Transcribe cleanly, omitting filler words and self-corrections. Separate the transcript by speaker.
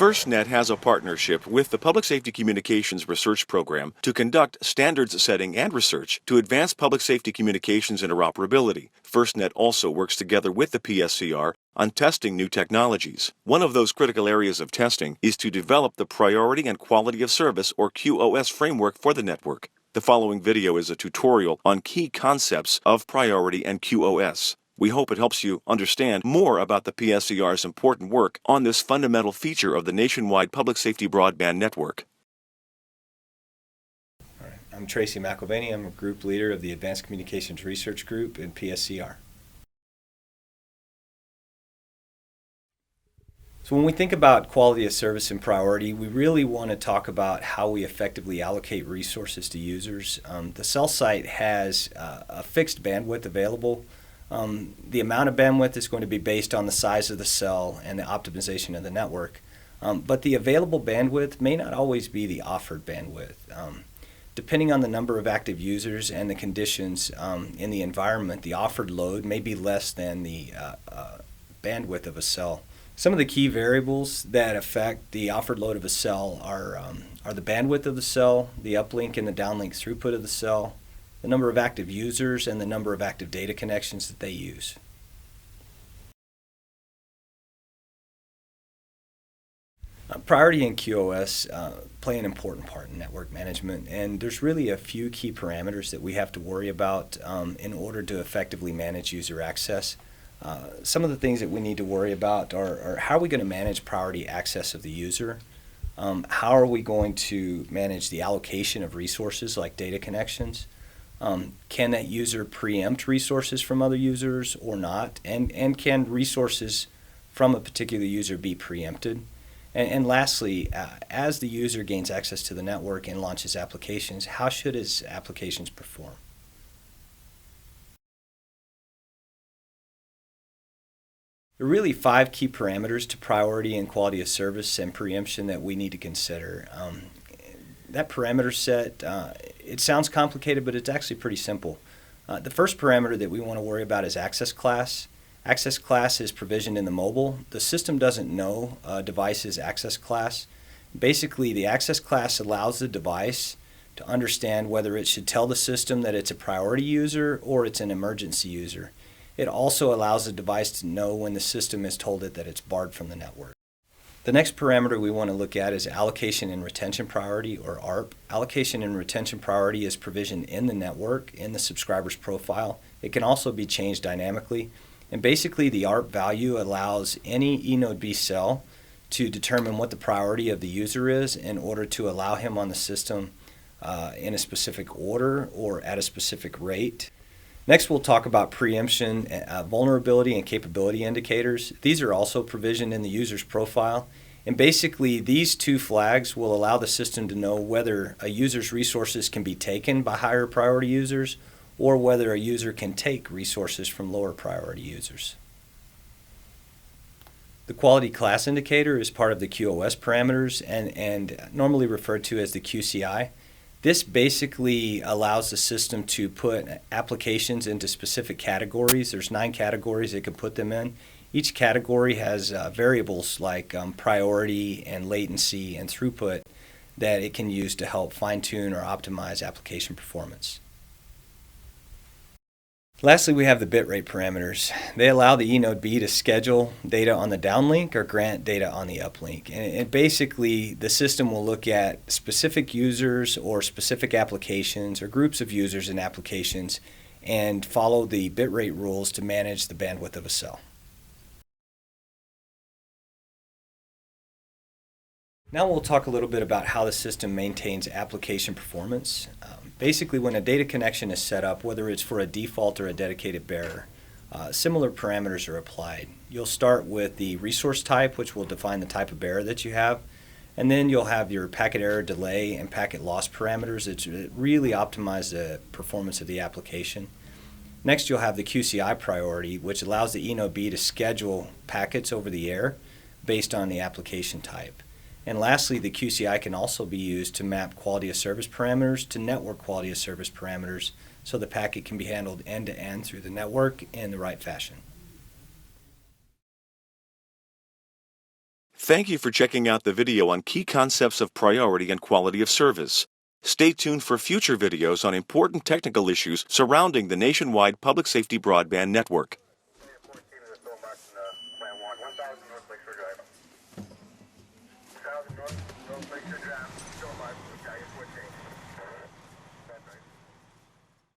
Speaker 1: FirstNet has a partnership with the Public Safety Communications Research Program to conduct standards setting and research to advance public safety communications interoperability. FirstNet also works together with the PSCR on testing new technologies. One of those critical areas of testing is to develop the Priority and Quality of Service, or QoS, framework for the network. The following video is a tutorial on key concepts of priority and QoS. We hope it helps you understand more about the PSCR's important work on this fundamental feature of the nationwide public safety broadband network.
Speaker 2: All right. I'm Tracy McElvaney. I'm a group leader of the Advanced Communications Research Group in PSCR. So when we think about quality of service and priority, we really want to talk about how we effectively allocate resources to users. The cell site has a fixed bandwidth available. The amount of bandwidth is going to be based on the size of the cell and the optimization of the network. But the available bandwidth may not always be the offered bandwidth. Depending on the number of active users and the conditions in the environment, the offered load may be less than the bandwidth of a cell. Some of the key variables that affect the offered load of a cell are the bandwidth of the cell, the uplink and the downlink throughput of the cell, the number of active users, and the number of active data connections that they use. Priority and QoS play an important part in network management, and there's really a few key parameters that we have to worry about in order to effectively manage user access. Some of the things that we need to worry about are how are we going to manage priority access of the user? How are we going to manage the allocation of resources like data connections? Can that user preempt resources from other users or not? And can resources from a particular user be preempted? And lastly, as the user gains access to the network and launches applications, how should his applications perform? There are really 5 key parameters to priority and quality of service and preemption that we need to consider. That parameter set, it sounds complicated, but it's actually pretty simple. The first parameter that we want to worry about is access class. Access class is provisioned in the mobile. The system doesn't know a device's access class. Basically, the access class allows the device to understand whether it should tell the system that it's a priority user or it's an emergency user. It also allows the device to know when the system has told it that it's barred from the network. The next parameter we want to look at is allocation and retention priority, or ARP. Allocation and retention priority is provisioned in the network, in the subscriber's profile. It can also be changed dynamically. And basically, the ARP value allows any eNodeB cell to determine what the priority of the user is in order to allow him on the system in a specific order or at a specific rate. Next, we'll talk about preemption, vulnerability, and capability indicators. These are also provisioned in the user's profile. And basically, these 2 flags will allow the system to know whether a user's resources can be taken by higher priority users or whether a user can take resources from lower priority users. The quality class indicator is part of the QoS parameters and normally referred to as the QCI. This basically allows the system to put applications into specific categories. There's 9 categories it can put them in. Each category has variables like priority and latency and throughput that it can use to help fine-tune or optimize application performance. Lastly, we have the bitrate parameters. They allow the eNodeB to schedule data on the downlink or grant data on the uplink. And basically, the system will look at specific users or specific applications or groups of users and applications and follow the bitrate rules to manage the bandwidth of a cell. Now we'll talk a little bit about how the system maintains application performance. Basically, when a data connection is set up, whether it's for a default or a dedicated bearer, similar parameters are applied. You'll start with the resource type, which will define the type of bearer that you have, and then you'll have your packet error delay and packet loss parameters that really optimize the performance of the application. Next, you'll have the QCI priority, which allows the eNodeB to schedule packets over the air based on the application type. And lastly, the QCI can also be used to map quality of service parameters to network quality of service parameters so the packet can be handled end-to-end through the network in the right fashion.
Speaker 1: Thank you for checking out the video on key concepts of priority and quality of service. Stay tuned for future videos on important technical issues surrounding the nationwide public safety broadband network.